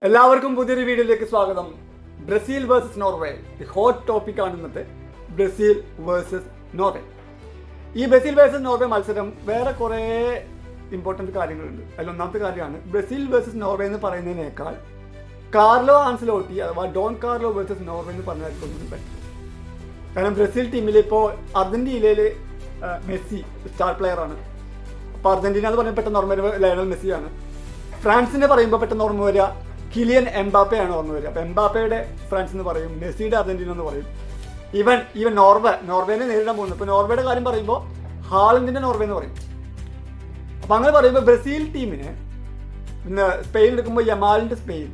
എല്ലാവർക്കും പുതിയൊരു വീഡിയോയിലേക്ക് സ്വാഗതം. Brazil versus Norway, the hot topic ആണ് ഇന്നത്തെ. Brazil versus Norway. ഈ ബ്രസീൽ വേഴ്സസ് നോർവേ മത്സരം വേറെ കുറേ ഇമ്പോർട്ടൻറ്റ് കാര്യങ്ങളുണ്ട്. അതിൽ ഒന്നാമത്തെ കാര്യമാണ് ബ്രസീൽ വേഴ്സസ് നോർവേ എന്ന് പറയുന്നതിനേക്കാൾ കാർലോ ആൻസലോട്ടി അഥവാ ഡോൺ കാർലോ വേഴ്സസ് നോർവേ എന്ന് പറഞ്ഞാൽ പറ്റും. കാരണം ബ്രസീൽ ടീമിൽ ഇപ്പോൾ അർജന്റീനയിൽ മെസ്സി സ്റ്റാർ പ്ലെയറാണ്. അപ്പോൾ അർജന്റീന എന്ന് പറഞ്ഞാൽ പെട്ടെന്ന് ഓർമ്മ വരിക ലയണൽ മെസ്സിയാണ്. ഫ്രാൻസിനെ പറയുമ്പോൾ പെട്ടെന്ന് ഓർമ്മ വരിക കിലിയൻ എംബാപ്പയാണ് ഓർമ്മ വരിക. അപ്പോൾ എംബാപ്പയുടെ ഫ്രാൻസ് എന്ന് പറയും, മെസ്സിയുടെ അർജന്റീന എന്ന് പറയും. ഈവൻ നോർവേനെ നേരിടാൻ പോകുന്നു. ഇപ്പോൾ നോർവേയുടെ കാര്യം പറയുമ്പോൾ ഹാളണ്ടിൻ്റെ നോർവേ എന്ന് പറയും. അപ്പോൾ അങ്ങനെ പറയുമ്പോൾ ബ്രസീൽ ടീമിന് പിന്നെ സ്പെയിൻ എടുക്കുമ്പോൾ യമാലിൻ്റെ സ്പെയിൻ,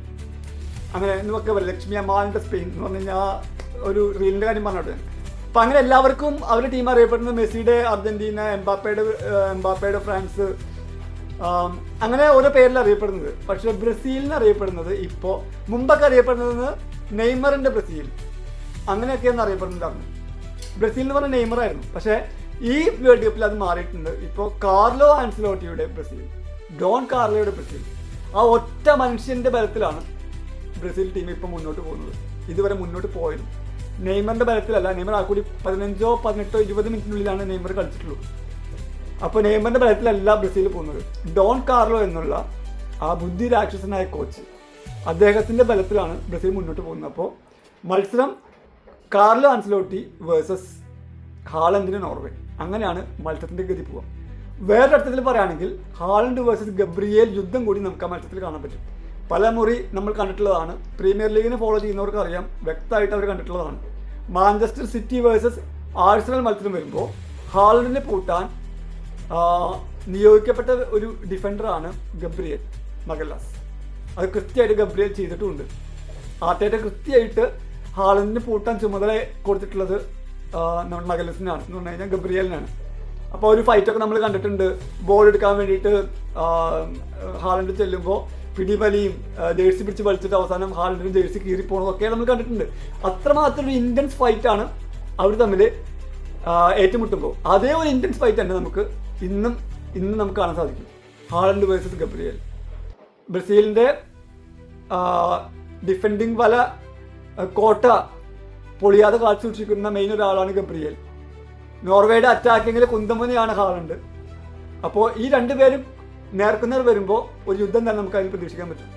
അങ്ങനെ എന്നൊക്കെ പറയും. ലക്ഷ്മി യമാലിൻ്റെ സ്പെയിൻ എന്ന് പറഞ്ഞു കഴിഞ്ഞാൽ ഒരു റീലിൻ്റെ കാര്യം പറഞ്ഞോട്ടെ. അപ്പം അങ്ങനെ എല്ലാവർക്കും അവരുടെ ടീം അറിയപ്പെടുന്നത് മെസ്സിയുടെ അർജന്റീന, എംബാപ്പയുടെ ഫ്രാൻസ്, അങ്ങനെ ഓരോ പേരിൽ അറിയപ്പെടുന്നത്. പക്ഷേ ബ്രസീലിന് അറിയപ്പെടുന്നത് ഇപ്പോൾ മുമ്പൊക്കെ അറിയപ്പെടുന്നത് നെയ്മറിൻ്റെ ബ്രസീൽ, അങ്ങനെയൊക്കെയാണ് അറിയപ്പെടുന്നതാണ്. ബ്രസീൽ എന്ന് പറഞ്ഞാൽ നെയ്മറായിരുന്നു. പക്ഷേ ഈ വേൾഡ് കപ്പിൽ അത് മാറിയിട്ടുണ്ട്. ഇപ്പോൾ കാർലോ ആൻസലോട്ടിയുടെ ബ്രസീൽ, ഡോൺ കാർലോയുടെ ബ്രസീൽ, ആ ഒറ്റ മനുഷ്യൻ്റെ ബലത്തിലാണ് ബ്രസീൽ ടീം ഇപ്പോൾ മുന്നോട്ട് പോകുന്നത്. ഇതുവരെ മുന്നോട്ട് പോയത് നെയ്മറിൻ്റെ ബലത്തിലല്ല. നെയ്മർ ആ കൂടി 15, 18, 20 മിനിറ്റിനുള്ളിലാണ് നെയ്മർ കളിച്ചിട്ടുള്ളൂ. അപ്പോൾ നെയ്മറിൻ്റെ ബലത്തിലല്ല ബ്രസീൽ പോകുന്നത്. ഡോൺ കാർലോ എന്നുള്ള ആ ബുദ്ധി രാക്ഷസനായ കോച്ച്, അദ്ദേഹത്തിൻ്റെ ബലത്തിലാണ് ബ്രസീൽ മുന്നോട്ട് പോകുന്നത്. അപ്പോൾ മത്സരം കാർലോ ആൻസലോട്ടി വേഴ്സസ് ഹാളണ്ടിന് നോർവേ, അങ്ങനെയാണ് മത്സരത്തിൻ്റെ ഗതി പോവുക. വേറെ അർത്ഥത്തിൽ പറയുകയാണെങ്കിൽ ഹാളണ്ട് വേഴ്സസ് ഗബ്രിയേൽ യുദ്ധം കൂടി നമുക്ക് ആ മത്സരത്തിൽ കാണാൻ പറ്റും. പല മുറി നമ്മൾ കണ്ടിട്ടുള്ളതാണ്. പ്രീമിയർ ലീഗിനെ ഫോളോ ചെയ്യുന്നവർക്ക് അറിയാം, വ്യക്തമായിട്ട് അവർ കണ്ടിട്ടുള്ളതാണ്. മാഞ്ചസ്റ്റർ സിറ്റി വേഴ്സസ് ആഴ്സണൽ മത്സരം വരുമ്പോൾ ഹാളണ്ടിനെ പൂട്ടാൻ നിയോഗിക്കപ്പെട്ട ഒരു ഡിഫൻഡറാണ് ഗബ്രിയേൽ മഗല്ലാസ്. അത് കൃത്യമായിട്ട് ഗബ്രിയേൽ ചെയ്തിട്ടുമുണ്ട്. ആദ്യമായിട്ട് കൃത്യമായിട്ട് ഹാളണ്ടിനെ പൂട്ടാൻ ചുമതല കൊടുത്തിട്ടുള്ളത് നമ്മുടെ മഗല്ലസിനാണ് എന്ന് പറഞ്ഞു കഴിഞ്ഞാൽ ഗബ്രിയേലിനാണ്. അപ്പോൾ ഒരു ഫൈറ്റൊക്കെ നമ്മൾ കണ്ടിട്ടുണ്ട്. ബോൾ എടുക്കാൻ വേണ്ടിയിട്ട് ഹാളണ്ട് ചെല്ലുമ്പോൾ പിടിവലിയും ജേഴ്സി പിടിച്ച് വലിച്ചിട്ട് അവസാനം ഹാളണ്ടിന് ജേഴ്സി കീറിപ്പോണതൊക്കെ നമ്മൾ കണ്ടിട്ടുണ്ട്. അത്രമാത്രം ഒരു ഇൻറ്റൻസ് ഫൈറ്റാണ് അവർ തമ്മിൽ ഏറ്റുമുട്ടുമ്പോൾ. അതേ ഒരു ഇൻറ്റൻസ് ഫൈറ്റ് തന്നെ നമുക്ക് ഇന്ന് നമുക്ക് കാണാൻ സാധിക്കും. Haaland versus Gabriel. ബ്രസീലിൻ്റെ ഡിഫെൻഡിങ് വല കോട്ട പൊളിയാതെ കാത്തു സൂക്ഷിക്കുന്ന മെയിൻ ഒരാളാണ് ഗബ്രിയേൽ. നോർവേയുടെ അറ്റാക്കിങ്ങിൽ കുന്തമുനയാണ് ഹാളണ്ട്. അപ്പോൾ ഈ രണ്ടുപേരും നേർക്കുന്നവർ വരുമ്പോൾ ഒരു യുദ്ധം തന്നെ നമുക്ക് അതിൽ പ്രതീക്ഷിക്കാൻ പറ്റും.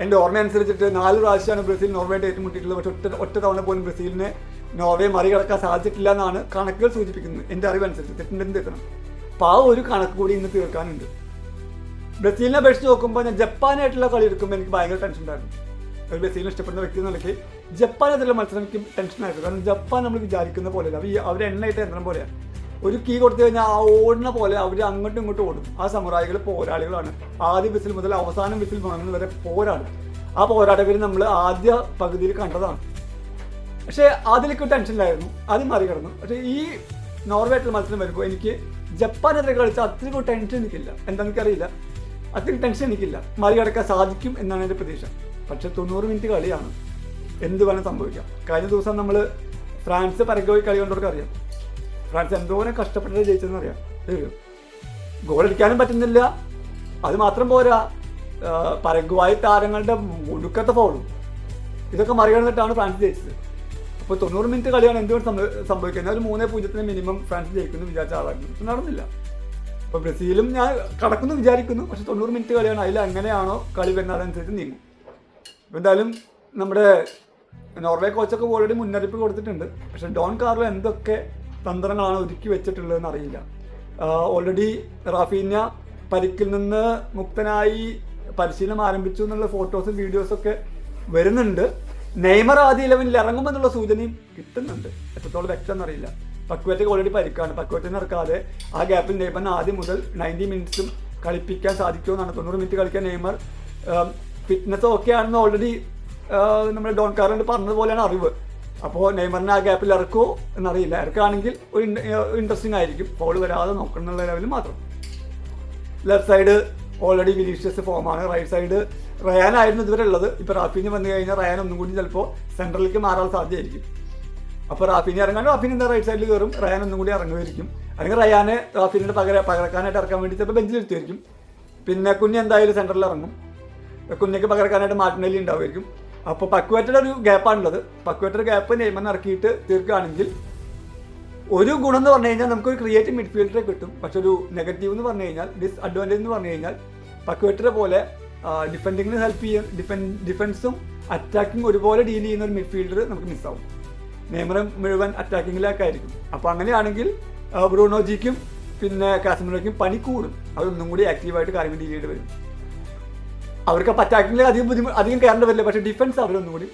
എൻ്റെ ഓർമ്മ അനുസരിച്ചിട്ട് 4 പ്രാവശ്യമാണ് ബ്രസീൽ നോർവേയുടെ ഏറ്റുമുട്ടിയിട്ടുള്ളത്. പക്ഷെ ഒറ്റ തവണ പോലും ബ്രസീലിനെ നോർവേ മറികടക്കാൻ സാധിച്ചിട്ടില്ല എന്നാണ് കണക്കുകൾ സൂചിപ്പിക്കുന്നത്. എൻ്റെ അറിവനുസരിച്ച് തെറ്റുണ്ടെന്ന് തെറ്റണം. അപ്പോൾ ആ ഒരു കണക്ക് കൂടി ഇന്ന് തീർക്കാനുണ്ട്. ബ്രസീലിനെ അപേക്ഷിച്ച് നോക്കുമ്പോൾ ഞാൻ ജപ്പാനായിട്ടുള്ള കളി എടുക്കുമ്പോൾ എനിക്ക് ഭയങ്കര ടെൻഷൻ ഉണ്ടായിരുന്നു. ഒരു ബ്രസീലിനെ ഇഷ്ടപ്പെടുന്ന വ്യക്തി നിലയ്ക്ക് ജപ്പാനെതിരെ മത്സരം എനിക്ക് ടെൻഷനായിരുന്നു. കാരണം ജപ്പാൻ നമ്മൾ വിചാരിക്കുന്ന പോലെയല്ല. അവർ എണ്ണയിട്ട് യന്ത്രം പോലെയാണ്. ഒരു കീ കൊടുത്തു കഴിഞ്ഞാൽ ആ ഓടുന്ന പോലെ അവർ അങ്ങോട്ടും ഇങ്ങോട്ടും ഓടും. ആ സമുറായികൾ പോരാളികളാണ്. ആദ്യ വിസിൽ മുതൽ അവസാനം വിസിൽ മുടങ്ങുന്നത് വരെ പോരാടും. ആ പോരാട്ടവർ നമ്മൾ ആദ്യ പകുതിയിൽ കണ്ടതാണ്. പക്ഷേ അതിലേക്ക് ടെൻഷനിലായിരുന്നു, അത് മറികടന്നു. പക്ഷേ ഈ നോർവേ ആയിട്ടുള്ള മത്സരം വരുമ്പോൾ എനിക്ക് ജപ്പാനെതിരെ കളിച്ചാൽ അത്രയും ടെൻഷൻ എനിക്കില്ല. എന്താണെന്ന് എനിക്കറിയില്ല, അത്രയും ടെൻഷൻ എനിക്കില്ല. മറികടക്കാൻ സാധിക്കും എന്നാണ് എൻ്റെ പ്രതീക്ഷ. പക്ഷേ 90 മിനിറ്റ് കളിയാണ്, എന്ത് വേണം സംഭവിക്കാം. കഴിഞ്ഞ ദിവസം നമ്മൾ ഫ്രാൻസ് പരഗ്വായ് കളി കണ്ടവർക്ക് അറിയാം. ഫ്രാൻസ് എന്തോരം കഷ്ടപ്പെട്ടിട്ട് ജയിച്ചതെന്ന് അറിയാം. ഗോളടിക്കാനും പറ്റുന്നില്ല. അത് മാത്രം പോരാ, പരഗ്വായ് താരങ്ങളുടെ ഒടുക്കത്തെ ഫൗളും ഇതൊക്കെ മറികടന്നിട്ടാണ് ഫ്രാൻസ് ജയിച്ചത്. അപ്പോൾ 90 മിനിറ്റ് കളിയാണ് എന്തുകൊണ്ട് സംഭവിക്കുന്നത്. ഒരു 3-0 മിനിമം ഫ്രാൻസ് ജയിക്കുന്നു വിചാരിച്ച ആളായിരുന്നു. നടന്നില്ല. അപ്പോൾ ബ്രസീലും ഞാൻ കടക്കുന്നു വിചാരിക്കുന്നു. പക്ഷേ 90 മിനിറ്റ് കളിയാണ്. അതിൽ എങ്ങനെയാണോ കളി വരുന്നത് അതനുസരിച്ച് നീങ്ങും. അപ്പോൾ എന്തായാലും നമ്മുടെ നോർവേ കോച്ചൊക്കെ ഓൾറെഡി മുന്നറിയിപ്പ് കൊടുത്തിട്ടുണ്ട്. പക്ഷേ ഡോൺ കാർലോ എന്തൊക്കെ തന്ത്രങ്ങളാണ് ഒരുക്കി വെച്ചിട്ടുള്ളതെന്ന് അറിയില്ല. ഓൾറെഡി റാഫീഞ്ഞ പരിക്കിൽ നിന്ന് മുക്തനായി പരിശീലനം ആരംഭിച്ചു എന്നുള്ള ഫോട്ടോസും വീഡിയോസൊക്കെ വരുന്നുണ്ട്. നെയ്മർ ആദ്യ 11-ൽ ഇറങ്ങുമെന്നുള്ള സൂചനയും കിട്ടുന്നുണ്ട്. എത്രത്തോളം വ്യക്തം അറിയില്ല. പക്വറ്റയ്ക്ക് ഓൾറെഡി പരിക്കാണ്. പക്വറ്റനെ ഇറക്കാതെ ആ ഗ്യാപ്പിൽ നെയ്മറിന് ആദ്യം മുതൽ 90 മിനിറ്റ്സും കളിപ്പിക്കാൻ സാധിക്കുമെന്നാണ്. 90 മിനിറ്റ് കളിക്കാൻ നെയ്മർ ഫിറ്റ്നസ് ഓക്കെ ആണെന്ന് ഓൾറെഡി നമ്മുടെ ഡോൺ കാർലോ പറഞ്ഞതുപോലെയാണ് അറിവ്. അപ്പോൾ നെയ്മറിനെ ആ ഗ്യാപ്പിൽ ഇറക്കുമോ എന്നറിയില്ല. ഇറക്കുകയാണെങ്കിൽ ഒരു ഇൻട്രസ്റ്റിംഗ് ആയിരിക്കും. ഫൗൾ വരാതെ നോക്കണം എന്നുള്ള ലെവലിൽ മാത്രം. ലെഫ്റ്റ് സൈഡ് ഓൾറെഡി വിനീഷ്യസ് ഫോമാണ്. റൈറ്റ് സൈഡ് റയാനായിരുന്നു ഇതുവരെ ഉള്ളത്. ഇപ്പോൾ റാഫീഞ്ഞ വന്നു കഴിഞ്ഞാൽ റയാൻ ഒന്നും കൂടി ചിലപ്പോൾ സെൻട്രലിലേക്ക് മാറാൻ സാധ്യതയായിരിക്കും. അപ്പോൾ റാഫീഞ്ഞ ഇറങ്ങാണ്ട് റാഫീഞ്ഞ എന്താ റൈറ്റ് സൈഡിൽ കയറും, റയാൻ ഒന്നും കൂടി ഇറങ്ങുമായിരിക്കും. അല്ലെങ്കിൽ റയാനെ റാഫീഞ്ഞിൻ്റെ പകരക്കാനായിട്ട് ഇറക്കാൻ വേണ്ടി ചിലപ്പോൾ ബെഞ്ചിൽ ഇരുത്തുമായിരിക്കും. പിന്നെ കുഞ്ഞ് എന്തായാലും സെൻട്രലിൽ ഇറങ്ങും. കുഞ്ഞയ്ക്ക് പകരക്കാനായിട്ട് മാർട്ടിനെല്ലി ഉണ്ടാവുമായിരിക്കും. അപ്പോൾ പക്വേറ്റയുടെ ഒരു ഗ്യാപ്പാണുള്ളത്. പക്വേറ്റയുടെ ഗ്യാപ്പ് നെയ്മർ ഇറക്കിയിട്ട് തീർക്കുകയാണെങ്കിൽ ഒരു ഗുണം എന്ന് പറഞ്ഞു കഴിഞ്ഞാൽ നമുക്കൊരു ക്രിയേറ്റീവ് മിഡ്ഫീൽഡറെ കിട്ടും. പക്ഷെ ഒരു നെഗറ്റീവ് എന്ന് പറഞ്ഞു കഴിഞ്ഞാൽ, ഡിസ്അഡ്വാൻറ്റേജ് എന്ന് പറഞ്ഞു കഴിഞ്ഞാൽ, പക്വേറ്ററെ പോലെ ഡിഫെൻഡിങ്ങിന് ഹെൽപ്പ് ചെയ്യാൻ ഡിഫൻസും അറ്റാക്കിങ് ഒരുപോലെ ഡീൽ ചെയ്യുന്ന ഒരു മിഡ്ഫീൽഡർ നമുക്ക് മിസ്സാവും. നെയ്മർ മുഴുവൻ അറ്റാക്കിങ്ങിലൊക്കെ ആയിരിക്കും. അപ്പോൾ അങ്ങനെയാണെങ്കിൽ ബ്രൂണോജിക്കും പിന്നെ കാസമിറോയ്ക്കും പണി കൂടും. അവരൊന്നും കൂടി ആക്റ്റീവായിട്ട് കാര്യങ്ങൾ ഡീൽ ചെയ്യേണ്ടി വരും. അവർക്ക് അപ്പോൾ അറ്റാക്കിങ്ങിൽ അധികം കയറേണ്ടി വരില്ല. പക്ഷേ ഡിഫൻസ് അവരൊന്നുകൂടി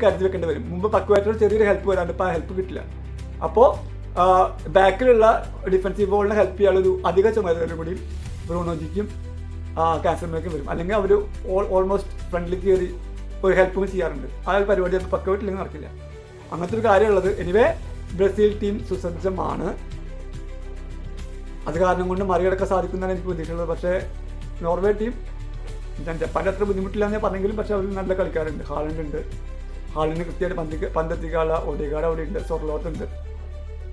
കരുതി വെക്കേണ്ടി വരും. മുമ്പ് പക്വേറ്റർ ചെറിയൊരു ഹെൽപ്പ് വരാണ്ട് ഇപ്പോൾ ആ ഹെൽപ്പ് കിട്ടില്ല. അപ്പോൾ ബാക്കിലുള്ള ഡിഫൻസീവ് ബോളിനെ ഹെൽപ്പ് ചെയ്യാനുള്ളൊരു അധിക ചുമതല കൂടി ബ്രൂണോജിക്കും കാസമിറോയ്ക്കും വരും. അല്ലെങ്കിൽ അവർ ഓൾമോസ്റ്റ് ഫ്രണ്ടിലേക്ക് കയറി ഒരു ഹെൽപ്പും ചെയ്യാറുണ്ട്. ആ ഒരു പരിപാടി അത് പക്വേറ്റില്ലെങ്കിൽ നടക്കില്ല. അങ്ങനത്തെ ഒരു കാര്യമുള്ളത്. എനിവേ ബ്രസീൽ ടീം സുസജ്ജമാണ്. അത് കാരണം കൊണ്ട് മറികടക്കാൻ സാധിക്കുന്നതാണ് എനിക്ക് പ്രതീക്ഷയുള്ളത്. പക്ഷേ നോർവേ ടീം ജപ്പാൻ്റെ അത്ര ബുദ്ധിമുട്ടില്ല എന്നേ പറഞ്ഞെങ്കിലും പക്ഷേ അവർ നല്ല കളിക്കാരുണ്ട്. ഹാലൻഡ് ഉണ്ട്. ഹാലൻഡിന് കൃത്യമായിട്ട് പന്തെത്തിക്കാനുള്ള ഒഡേഗാർഡ് അവിടെ ഉണ്ട്.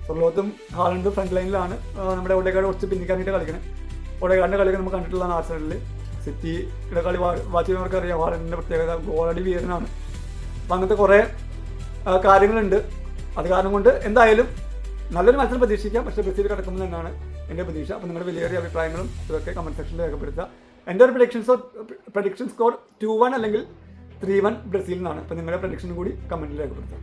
സൊർലോത്തും ഹാലൻഡും ഫ്രണ്ട് ലൈനിലാണ്. നമ്മുടെ ഒഡേഗാർഡ് കുറച്ച് പിന്നിക്കാനായിട്ട് കളിക്കണം. ഒഡേഗാർഡിൻ്റെ കളിയൊക്കെ നമുക്ക് കണ്ടിട്ടുള്ളതാണ് ആർസണലിൽ. സിറ്റിയുടെ കളി വാച്ച് ചെയ്യുന്നവർക്ക് അറിയാം. ഹാലൻഡിൻ്റെ പ്രത്യേകത ഗോളടി വീരനാണ്. അപ്പം അങ്ങനത്തെ കുറേ കാര്യങ്ങളുണ്ട്. അത് കാരണം കൊണ്ട് എന്തായാലും നല്ലൊരു മത്സരം പ്രതീക്ഷിക്കാം. പക്ഷേ ബ്രസീൽ കിടക്കുമ്പോൾ തന്നെയാണ് എൻ്റെ പ്രതീക്ഷ. അപ്പോൾ നിങ്ങളുടെ വലിയ അഭിപ്രായങ്ങളും ഇതൊക്കെ കമൻറ്റ് സെക്ഷനിൽ രേഖപ്പെടുത്തുക. എൻ്റെ ഒരു പ്രഡിക്ഷൻ സ്കോർ 2-1 അല്ലെങ്കിൽ 3-1 ബ്രസീലിനാണ്. അപ്പോൾ നിങ്ങളുടെ പ്രഡിക്ഷനും കൂടി കമൻറ്റിൽ രേഖപ്പെടുത്തുക.